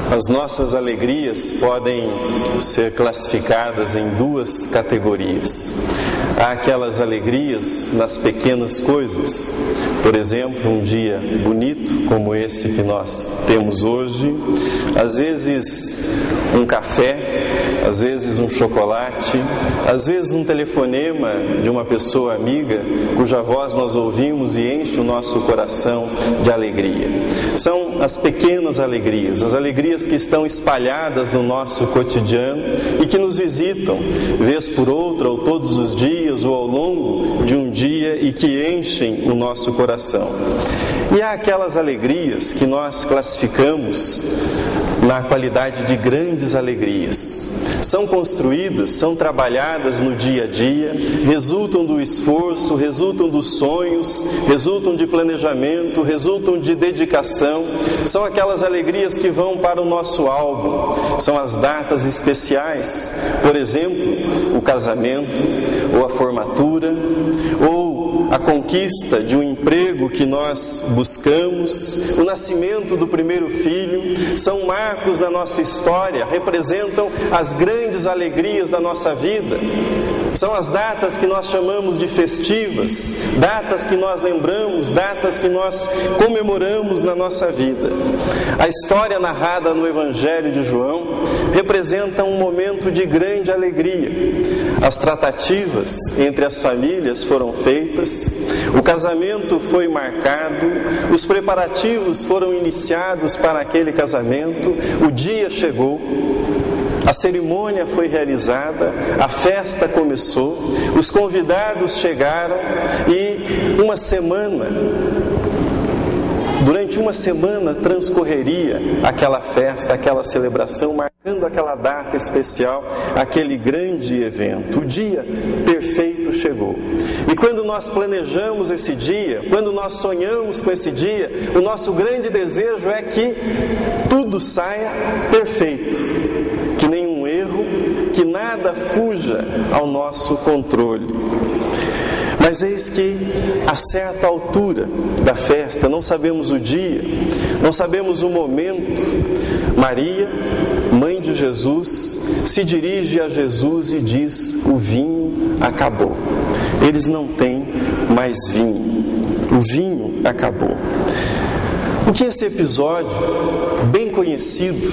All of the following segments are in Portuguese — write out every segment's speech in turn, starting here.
As nossas alegrias podem ser classificadas em duas categorias. Há aquelas alegrias nas pequenas coisas, por exemplo, um dia bonito como esse que nós temos hoje, às vezes um café, às vezes um chocolate, às vezes um telefonema de uma pessoa amiga cuja voz nós ouvimos e enche o nosso coração de alegria. São as pequenas alegrias, as alegrias que estão espalhadas no nosso cotidiano e que nos visitam, vez por outra, ou todos os dias, ou ao longo de um dia, e que enchem o nosso coração. E há aquelas alegrias que nós classificamos na qualidade de grandes alegrias. São construídas, são trabalhadas no dia a dia, resultam do esforço, resultam dos sonhos, resultam de planejamento, resultam de dedicação. São aquelas alegrias que vão para o nosso álbum, são as datas especiais, por exemplo, o casamento, ou a formatura, ou a conquista de um emprego que nós buscamos, o nascimento do primeiro filho. São marcos da nossa história, representam as grandes alegrias da nossa vida. São as datas que nós chamamos de festivas, datas que nós lembramos, datas que nós comemoramos na nossa vida. A história narrada no Evangelho de João representa um momento de grande alegria. As tratativas entre as famílias foram feitas, o casamento foi marcado, os preparativos foram iniciados para aquele casamento, o dia chegou. A cerimônia foi realizada, a festa começou, os convidados chegaram e durante uma semana transcorreria aquela festa, aquela celebração, marcando aquela data especial, aquele grande evento. O dia perfeito chegou. E quando nós planejamos esse dia, quando nós sonhamos com esse dia, o nosso grande desejo é que tudo saia perfeito, que nenhum erro, que nada fuja ao nosso controle. Mas eis que, a certa altura da festa, não sabemos o dia, não sabemos o momento, Maria, mãe de Jesus, se dirige a Jesus e diz: o vinho acabou. Eles não têm mais vinho. O vinho acabou. O que esse episódio, bem conhecido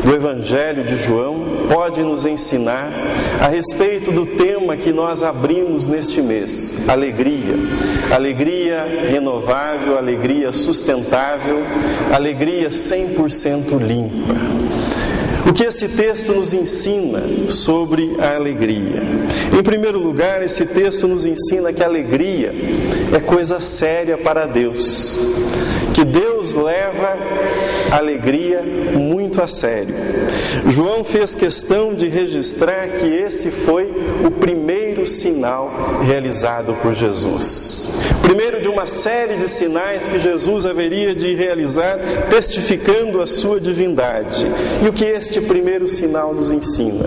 do Evangelho de João, pode nos ensinar a respeito do tema que nós abrimos neste mês? Alegria. Alegria renovável, alegria sustentável, alegria 100% limpa. O que esse texto nos ensina sobre a alegria? Em primeiro lugar, esse texto nos ensina que a alegria é coisa séria para Deus, que Deus leva a alegria muito a sério. João fez questão de registrar que esse foi o primeiro sinal realizado por Jesus. Primeiro de uma série de sinais que Jesus haveria de realizar, testificando a sua divindade. E o que este primeiro sinal nos ensina?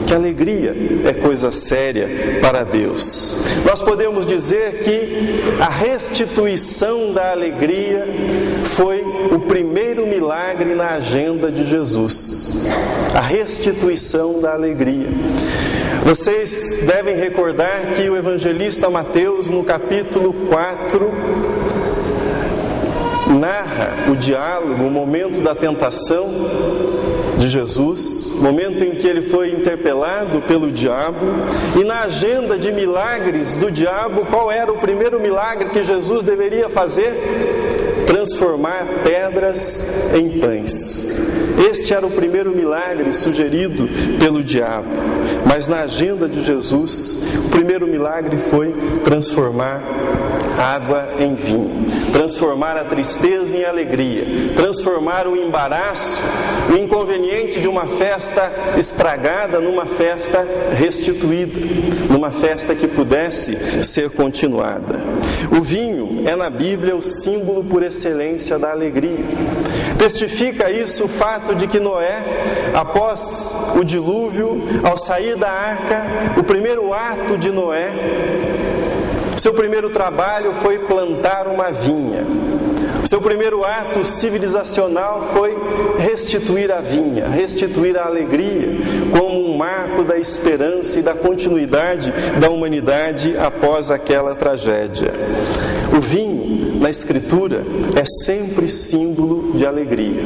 Que a alegria é coisa séria para Deus. Nós podemos dizer que a restituição da alegria foi o primeiro milagre na agenda de Jesus. A restituição da alegria. Vocês devem recordar que o evangelista Mateus, no capítulo 4, narra o diálogo, o momento da tentação de Jesus, momento em que ele foi interpelado pelo diabo. E na agenda de milagres do diabo, qual era o primeiro milagre que Jesus deveria fazer? Transformar pedras em pães. Este era o primeiro milagre sugerido pelo diabo. Mas na agenda de Jesus, o primeiro milagre foi transformar água em vinho, transformar a tristeza em alegria, transformar o embaraço, o inconveniente de uma festa estragada numa festa restituída, numa festa que pudesse ser continuada. O vinho é na Bíblia o símbolo por excelência da alegria. Testifica isso o fato de que Noé, após o dilúvio, ao sair da arca, o primeiro ato de Noé, seu primeiro trabalho foi plantar uma vinha. Seu primeiro ato civilizacional foi restituir a vinha, restituir a alegria, como um marco da esperança e da continuidade da humanidade após aquela tragédia. O vinho, na Escritura, é sempre símbolo de alegria.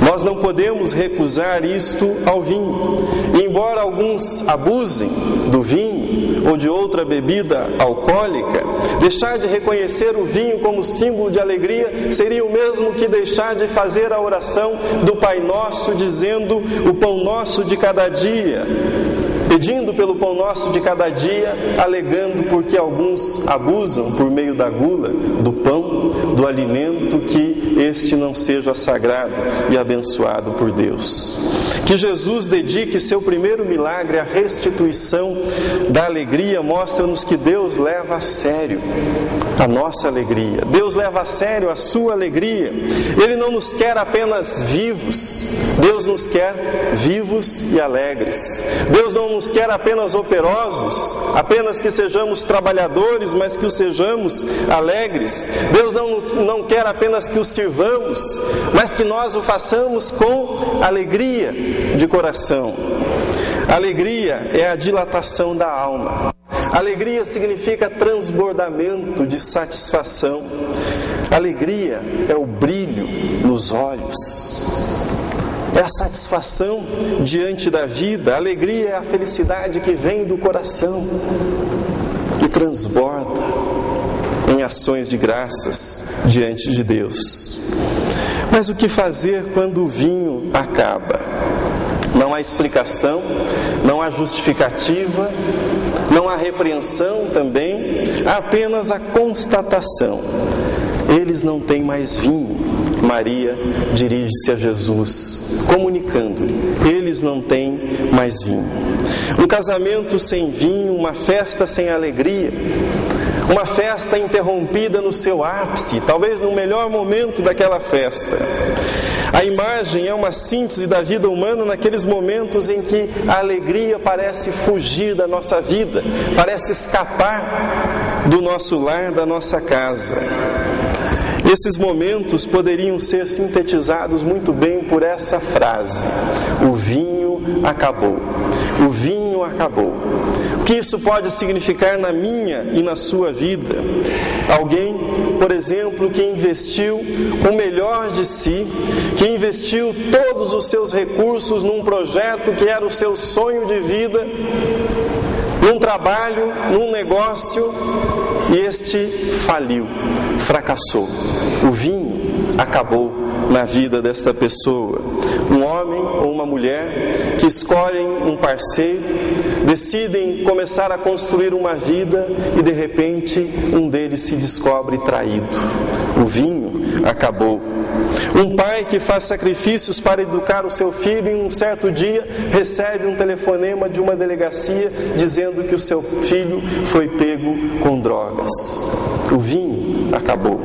Nós não podemos recusar isto ao vinho. E embora alguns abusem do vinho ou de outra bebida alcoólica, deixar de reconhecer o vinho como símbolo de alegria seria o mesmo que deixar de fazer a oração do Pai Nosso, dizendo o pão nosso de cada dia, pedindo pelo pão nosso de cada dia, alegando porque alguns abusam por meio da gula, do pão, do alimento, que este não seja sagrado e abençoado por Deus. Que Jesus dedique seu primeiro milagre à restituição da alegria, mostra-nos que Deus leva a sério a nossa alegria. Deus leva a sério a sua alegria. Ele não nos quer apenas vivos, Deus nos quer vivos e alegres. Deus não nos quer apenas operosos, apenas que sejamos trabalhadores, mas que o sejamos alegres. Deus não quer apenas que o sirvamos, mas que nós o façamos com alegria de coração. Alegria é a dilatação da alma. Alegria significa transbordamento de satisfação. Alegria é o brilho nos olhos. É a satisfação diante da vida. A alegria é a felicidade que vem do coração, que transborda em ações de graças diante de Deus. Mas o que fazer quando o vinho acaba? Não há explicação, não há justificativa, não há repreensão também, há apenas a constatação. Eles não têm mais vinho. Maria dirige-se a Jesus, comunicando-lhe: eles não têm mais vinho. Um casamento sem vinho, uma festa sem alegria, uma festa interrompida no seu ápice, talvez no melhor momento daquela festa. A imagem é uma síntese da vida humana naqueles momentos em que a alegria parece fugir da nossa vida, parece escapar do nosso lar, da nossa casa. Esses momentos poderiam ser sintetizados muito bem por essa frase: o vinho acabou. O vinho acabou. O que isso pode significar na minha e na sua vida? Alguém, por exemplo, que investiu o melhor de si, que investiu todos os seus recursos num projeto que era o seu sonho de vida, num trabalho, num negócio, e este faliu, fracassou. O vinho acabou na vida desta pessoa. Um homem ou uma mulher que escolhem um parceiro, decidem começar a construir uma vida e de repente um deles se descobre traído. O vinho acabou. Um pai que faz sacrifícios para educar o seu filho e um certo dia recebe um telefonema de uma delegacia dizendo que o seu filho foi pego com drogas. O vinho acabou.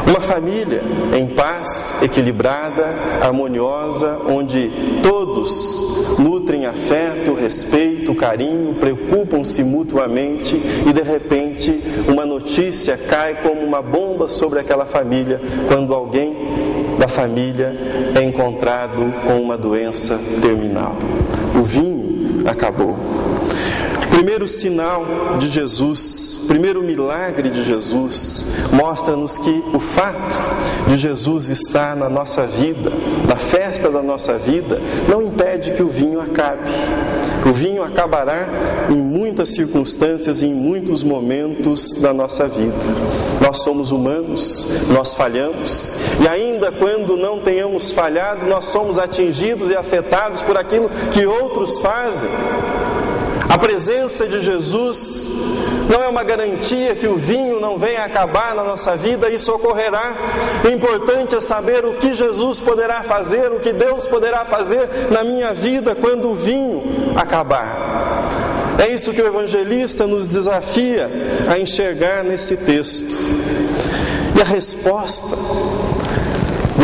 Uma família em paz, equilibrada, harmoniosa, onde todos nutrem afeto, respeito, carinho, preocupam-se mutuamente e de repente uma notícia cai como uma bomba sobre aquela família quando alguém da família é encontrado com uma doença terminal. O vinho acabou. Primeiro sinal de Jesus, primeiro milagre de Jesus, mostra-nos que o fato de Jesus estar na nossa vida, na festa da nossa vida, não impede que o vinho acabe. O vinho acabará em muitas circunstâncias, em muitos momentos da nossa vida. Nós somos humanos, nós falhamos, e ainda quando não tenhamos falhado, nós somos atingidos e afetados por aquilo que outros fazem. A presença de Jesus não é uma garantia que o vinho não venha a acabar na nossa vida, isso ocorrerá. O importante é saber o que Jesus poderá fazer, o que Deus poderá fazer na minha vida quando o vinho acabar. É isso que o evangelista nos desafia a enxergar nesse texto. E a resposta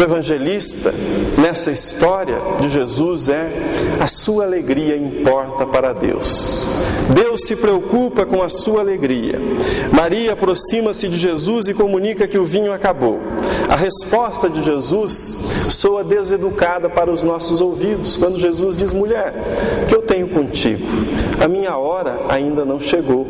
do evangelista nessa história de Jesus é: a sua alegria importa para Deus. Deus se preocupa com a sua alegria. Maria aproxima-se de Jesus e comunica que o vinho acabou. A resposta de Jesus soa deseducada para os nossos ouvidos, quando Jesus diz: mulher, o que eu tenho contigo? A minha hora ainda não chegou.